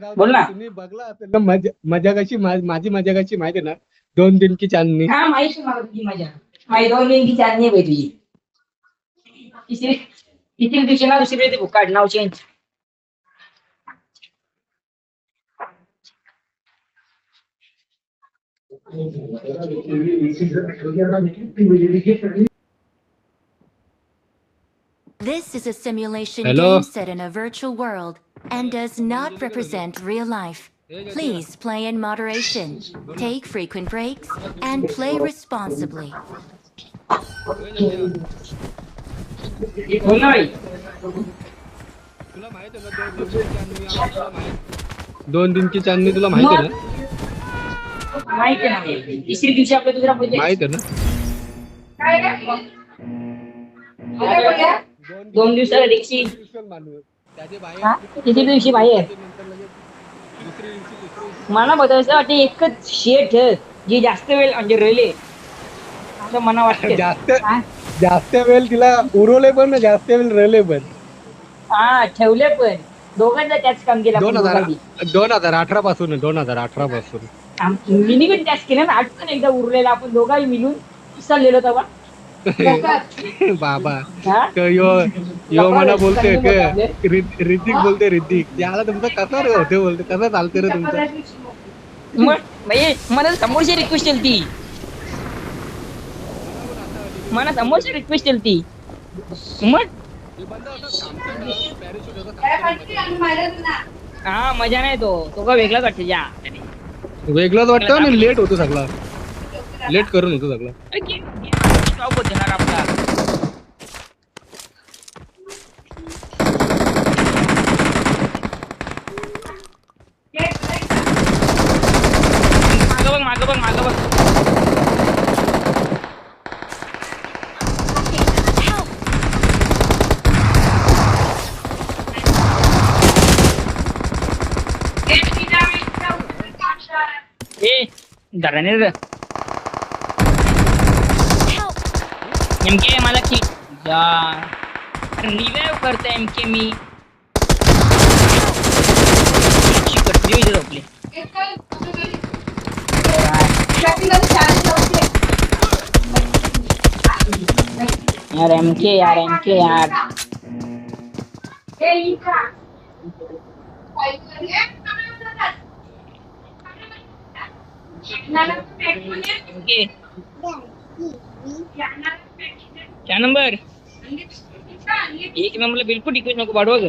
बोल ना. तुम्ही बघला असेल ना मजा कशी माझी मजा कशी माहिती ना 2 दिन की चांदनी. हा माहिती मला तुझी मजा. माहिती 2 दिन की चांदणी आहे तुझी. तिसरी दिवशी ना दुसरी ते काढ नाव change. This is a simulation Hello? game set in a virtual world and does not represent real life. Please play in moderation, take frequent breaks, and play responsibly. बोल ना भाई. तुला माहित आहे ना 2 दिन की चांदनी तुला माहित आहे ना. माहिती आहे ना. तिसरी दिवशी आपल्या दुसरा बोलले. माहित आहे ना. काय रे? 2 दिवसाला रिक्षी. तिसरी दिवशी बाहेर. मला बघायचं वाटतं एकच शेट जी जास्त वेळ म्हणजे रेले असं मला वाटतं. जास्त वेळ तिला उरवले पण ना जास्त वेळ राहिले पण. हा ठेवले पण दोघांना त्याच काम केलं. 2018 पासून 2018 पासून मिनी पण त्याच केलं ना. आठवण एकदा उरलेला आपण दोघांनी मिळून चाललेलो तेव्हा. बाबा यो मला बोलते ऋतिक बोलते ऋतिक याला तुमचं कसं रे होते बोलते कसं चालते रे तुमचं. मग मला समोरची रिक्वेस्ट केली ती. मला समोरची रिक्वेस्ट केली ती. मग हा मजा नाही तो का वेगळाच वाटते. जा वेगळाच वाटतं आणि लेट होतो सगळा. लेट करून होतो सगळा. स्टॉप होते ना आपला. मागं बघ. धराने रे एमके मला की रिवाइव करते एमके मी झोपले. यार एमके यार. क्या नंबर 1 नंबरला बिलकुल रिक्वेस्ट नको पाठवा ग.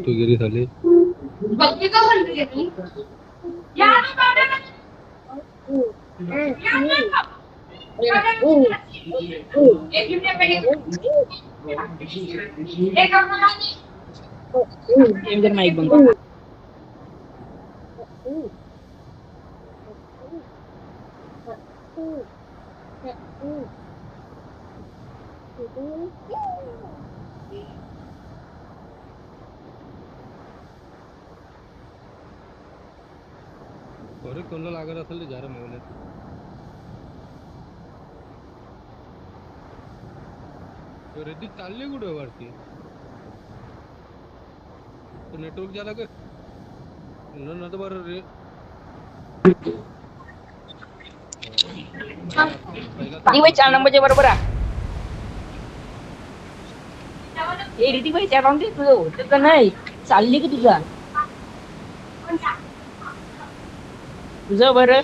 तू गेली झाली. माईक बंद. कोणाला लागत असेल ते जरा मोबाईल ऋतिक चालले कुठे वरती. नेटवर्क झाला का तर बरं रे. भाई 4 नंबरच्या बरोबर आहे. ऋतिक भाई 4 राऊंड तुझं होतं का नाही. चालली की तुझा बरं.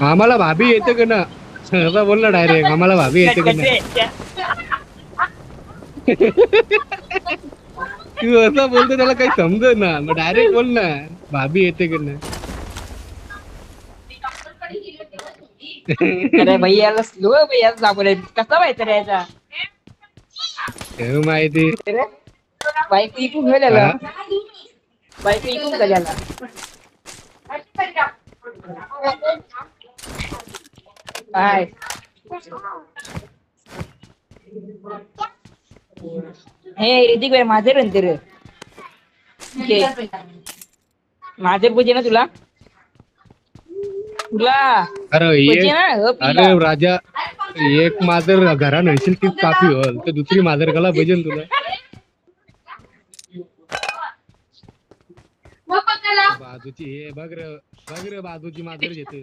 आम्हाला भाभी येते का ना असं बोल ना डायरेक्ट. आम्हाला भाभी येते का ना. तू असं बोलतो त्याला काही समज ना. मग डायरेक्ट बोल ना भाभी येते का ना. अरे भैयाला स्लो भैयाला दाखवले कसा माहिती रे याचा. माहिती बाईक इकून गेलेला. बाईक इकून गेलेला. काय हे ऋतिक भाई माझे नंतर घे. माझे पूजे ना तुला तुला अरे पूजे एक ना हो अरे पिल्ला. राजा एक माजर घरा नसेल तीच काफी होल तर दुसरी माजर कला पाहिजे तुला बाजूची हे बघ रे बाजूची माजर घेते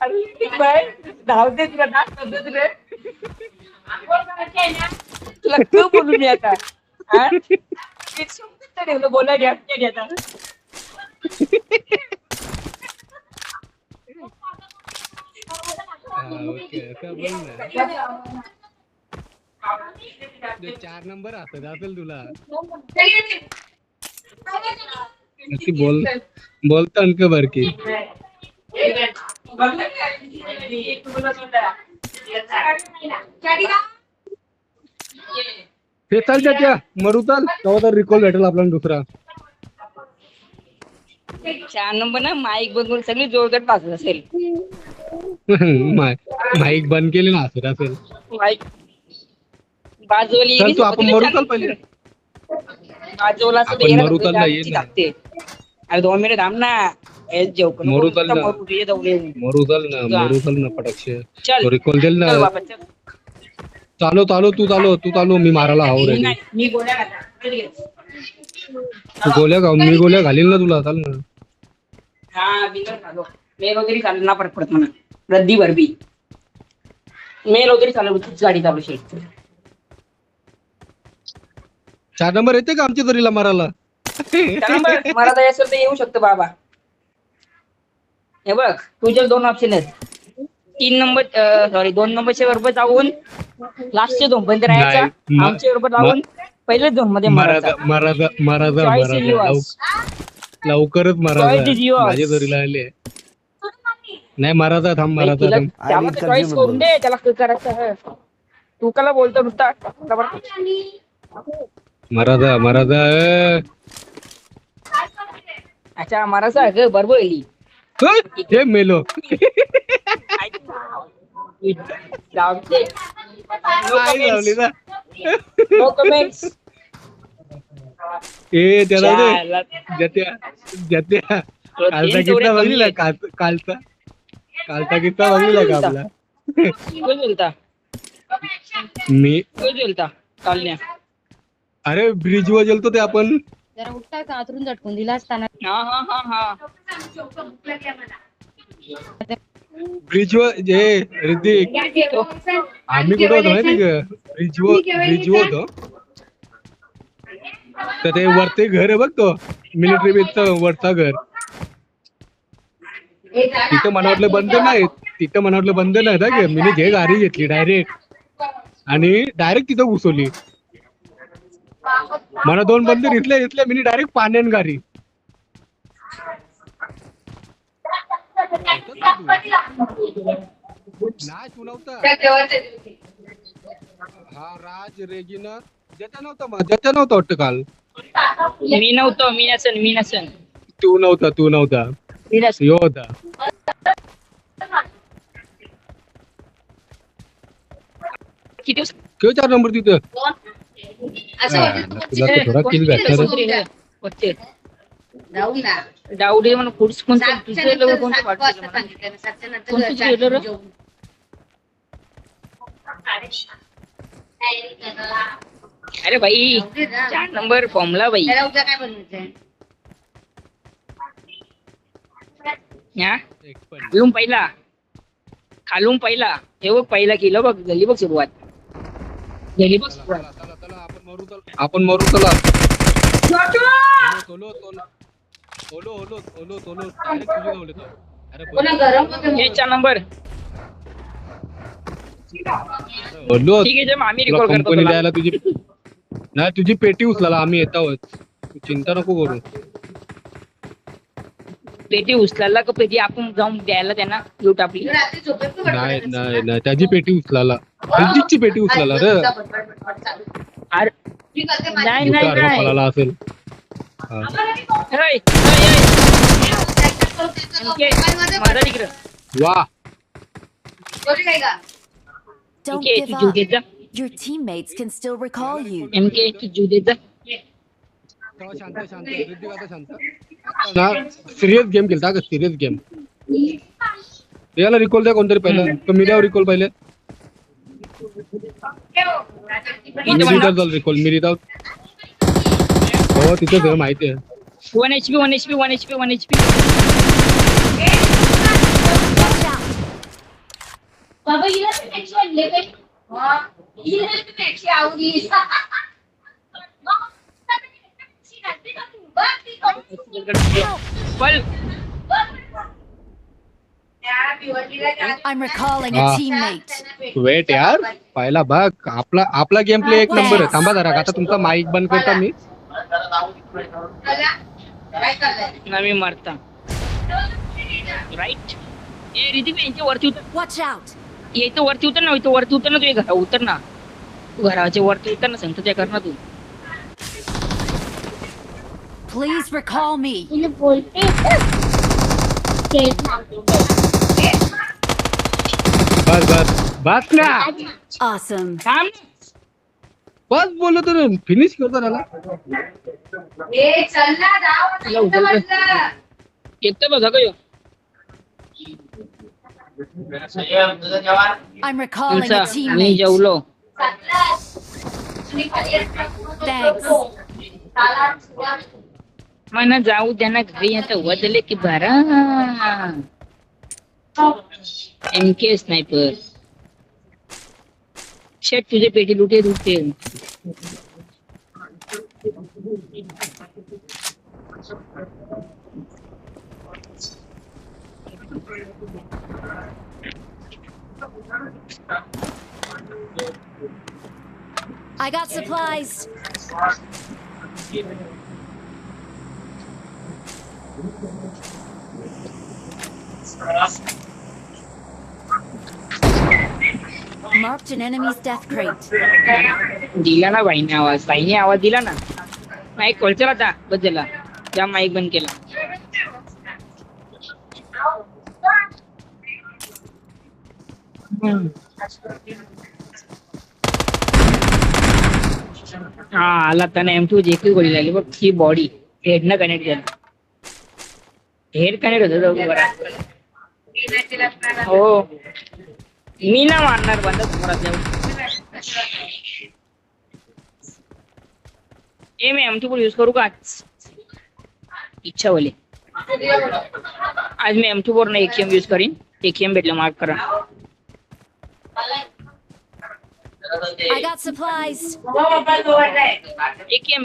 अरे बाय धावते तुला डास करते तुला. तुला तू बोलून ये आता हा? एक शब्द तर ठेवलं बोलायला आता. ओके असं बोल ना 4 नंबर असत असेल तुला नक्की बोलता का बर की ते चाल त्या मरू चाल तेव्हा तर रिकॉल भेटेल आपल्याला दुसरा 4 नंबर ना माईक बघून सगळी जोरदार पाचत असेल. माईक बंद केले ना असत असेल माईक बाजूवाली चल तू आपण मरू चाल पहिले बाजूला असं आपण मरू चाल ना, ये ना. लागते. अरे 2 मिनिट थांब ना हे जेवण मरू चाल ना. मरू चाल ना पटकशे चल. रिकॉल देल ना चल बाबा चल. चालो तू चालो मी मारायला हाव रे नाही, मी गोळ्या खाता. तू मी गोळ्या घालील ना तुला चाल ना हा बिगर खालो मेल वगैरे चालू ना फरक पडत म्हणा रद्दी भरबी मेल वगैरे चालू तूच गाडी चालू शेत 4 नंबर येते का आमच्या तरीला मारायला मला तर असेल तर येऊ शकतो बाबा. हे बघ तुझे 2 ऑप्शन आहेत 3 नंबर सॉरी 2 नंबरच्या बरोबर जाऊन लास्टचे 2 पर्यंत राहायचा नाही, आमच्या बरोबर जाऊन पहिले 2 मध्ये लवकरच Choice is yours. माझ्या तरीला आले नाही मारायचा थांब त्याला चॉईस करून दे त्याला काय करायचं आहे. तू कला बोलतो नुसता मारायचा अच्छा मारायचं आहे ग बरोबर येईल हे मेलो नाही लावली ना नो कमेंट्स. ए त्याला जत्या कालचा किस्सा बघितला कालचा किस्सा बघितला का आपला कोण बोलता मी कोण बोलता कालण्या अरे ब्रिज वर गेलतो ते आपण जरा उठता का आतरून झटकून दिला असताना हा ब्रिज वर जे ऋतिक आम्ही कुठं होतो माहिती का ब्रिज वर होतो तर ते वरते घर आहे बघ तो मिलिटरी बेसचं वरचा घर तिथं मला वाटलं बंद नाही का मी जे गाडी घेतली डायरेक्ट आणि डायरेक्ट तिथं घुसवली मला 2 बंद घेतले मी डायरेक्ट पाण्यान गाडी नाही तू नव्हता हा राज रेगिना ज्याच्या नव्हता वाटतं काल मी नव्हतो मी नसन तू नव्हता यो होता किती दिवस किंवा 4 नंबर तिथं तुला तर थोडा किल भेटणार डावडे म्हणून पुढच कोणतं दुसरे लोक कोणतं वाटतं अरे भाई 4 नंबर फॉर्मला भाई खालून पहिला हे बघ पहिला केलं बघ झाली बघ सुरुवात आपण मरू चला हे 4 नंबर ठीक आहे जम आम्ही रिकॉर्ड करतो कंपनी द्यायला तुझी पेटी उचलायला आम्ही येत आहोत चिंता नको करू पेटी उचलायला का पेटी आपण जाऊन द्यायला त्यांना लूट आपली नाही त्याची पेटी उचलायला ची पेटी उचलायला नाही असेल वा Don't MK give Tu up. देत जा Your teammates can still recall you. MK तू देत जा तेव्हा शांत शांत ऋतिक आता शांत आता ना सिरियस गेम खेळता का सिरियस गेम याला रिकॉल द्या कोणतरी पहिलं तर मी द्यावर रिकॉल पहिले रिकॉल मी रिदाव हो तिथं सगळं माहिती आहे 1 HP 1 HP 1 HP 1 HP Watch out! बाबा हिला पण टॅक्सी आणले काय हिला पण टॅक्सी आवडी पल I'm recalling a Ah. teammate. Wait यार पहिला बघ आपला गेम प्ले एक नंबर आहे थांबा जरा आता तुमचा माईक बंद करता मी नवी मारता राईट ए ऋतिक यांच्या वरती उतर Watch out! इथं वरती उतर ना इथं वरती उतर ना तू घरा उतर ना तू घराच्या वरती उतर ना सांगतो त्या कर ना तू Please recall me. हिला बोलते बस बस बस ना Awesome. थांब बस बोललो तर फिनिश करतो त्याला चल ना जाऊ येतं बघा का ह्यो? I'm recalling a तुमचा मी teammate. जेवलो मला जाऊ त्यांना घरी आता वदले की बारा एमके स्नायपर शेट तुझे पेटी लुटे लुटे I got supplies. Marked an enemy's death crate. दिला ना बाईने आवाज दिला ना माईक खोलचला आता बदला त्या माईक बंद केला हा आला त्याने M2 एकच गोळी लागली बघ ही बॉडी हेड न कनेक्ट झाली हेड कनेक्ट होत हो मी ना मारणार बंद समोरात ए मी M2 यूज करू का इच्छा बोले आज मी M2 वर ना AKM यूज करीन AKM भेटला मार्क करा I got supplies. AKM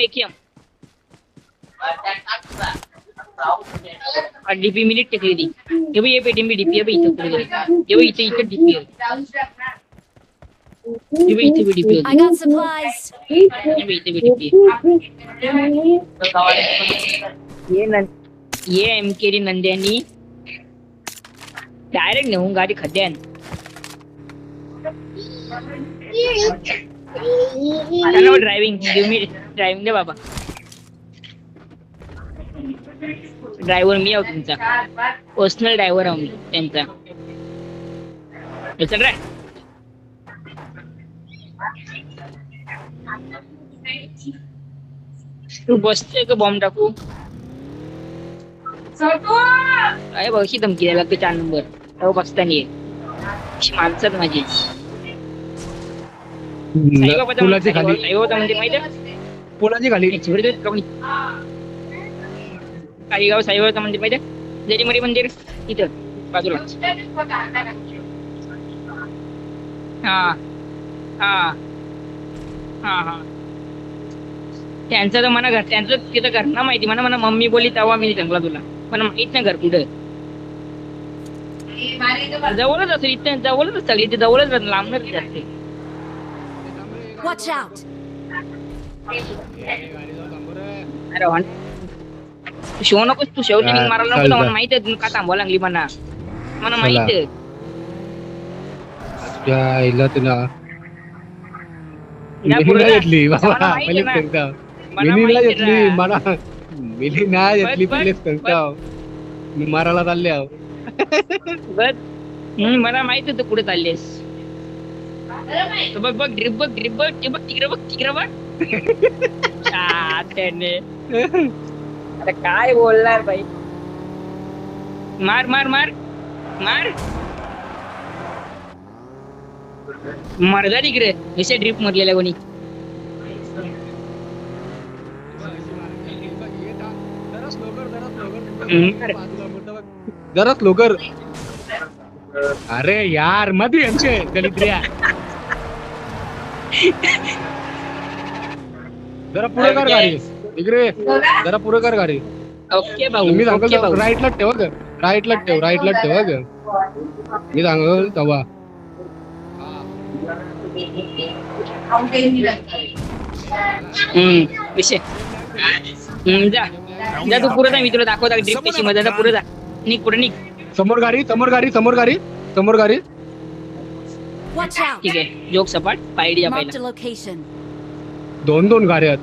DP minute टेकली ती हे बघ ये पेटी मी डीपी आहे इथं पुढे हे बघ इथे डीपी आहे हे बघ इथे डीपी I got supplies. हे बघ इथे डीपी ये एमकेरी नंद्यानी डायरेक्ट नेऊन गाडी खड्ड्यान ड्रायव्हिंग ड्रायव्हिंग दे बाबा ड्रायव्हर मी आहो तुमचा पर्सनल ड्रायव्हर आहो मी त्यांचा चल रे तू बसते का बॉम्ब टाकू काय बघ धमकी द्यायला लागते 4 नंबर तेव्हा बसतानी माणसात माझी पुलाची खाली साईबाबाचं मंदिर माहिती पुलाची खाली काळीगाव साईबाबाचं मंदिर माहिती जरीमरी मंदिर इथं बाजूला हा हा हा हा त्यांचं तर मला घर त्यांचं तिथं घर ना माहिती म्हणा मम्मी बोलली तेव्हा मी सांगला तुला मला माहित नाही घर कुठं जवळच असेल इथं जवळच असेल इथे जवळच लांबच जाते Watch out! अरे शिव नकोस तू शेवटी हा, मारायला चल, नको मला चल. माहित आहे का थांबावं लागली मला माहित आहे हिला तुला या मिली पुढे नाही जा. घेतली मला बाबा माहिती पहिलेच आहे ना. सांगता मला मिली नाही माहिती आहे घेतली ना. मला मिली नाही घेतली बस, पहिलेच बस, सांगता मी मारायला चालले आहो बस मला माहित होतं कुठे चाललेस बघ ड्रिप बघ ते बघ तिकडे बघ हा, त्याने आता काय बोलणार भाई. मार मार मार मार मरदा तिकडे विषय ड्रिप मरलेला कोणी. जरा स्लो कर. अरे यार मध्ये यांचे दलिद्र्या. जरा पुढे कर गाडी इकडे. जरा पुढे कर गाडी. ओके भाऊ मी ओके सांगतो भाऊ. राईटला ठेव ग. राईटला ठेव ग. मी सांगतो तेव्हा. विषय जा जा तू पुढे जा. मी तुला दाखवता ड्रिप कशी मध्ये जा. पुढे जा. निघ पुढे निघ. समोर गाडी समोर गाडी समोर गाडी समोर गाडी. Watch out! ठीक आहे जोक सपाट पायडी या Marked a पहिला. location. दोन गाड्या आहेत.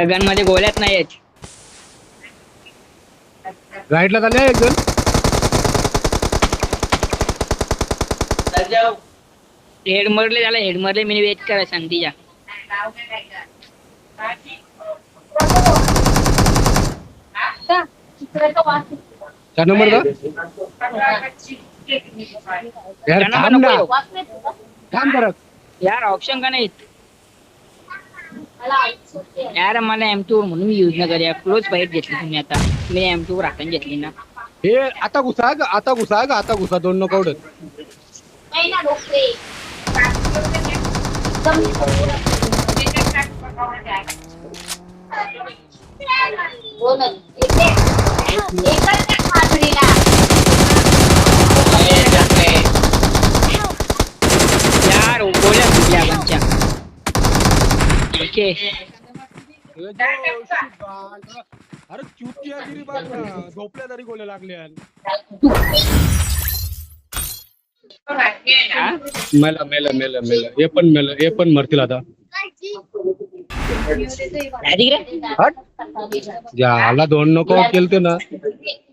गन मध्ये गोळ्यात नाही आहेत. राईटला चालले एक जण. हेड मरले झाला. हेड मरले मी वेट करा शांतीच्या. 4 नंबर का यार. त्यांना थांब नको ना. येऊ. थांब करत. यार ऑप्शन का नाही यार. मला M2 म्हणून मी यूज न करूया. क्लोज फाईट घेतली तुम्ही आता. मी M2 राखण घेतली ना. हे आता घुसा 2 नॉकआउट. यार गोळ्या सुटल्या गनच्या. ओके अरे चुतियागिरी बघ ना. झोपल्या तरी गोले लागल्या. मेला हे पण मरतील आता. तिकडे हट. ज्याला 2 नॉकआउट केलते ना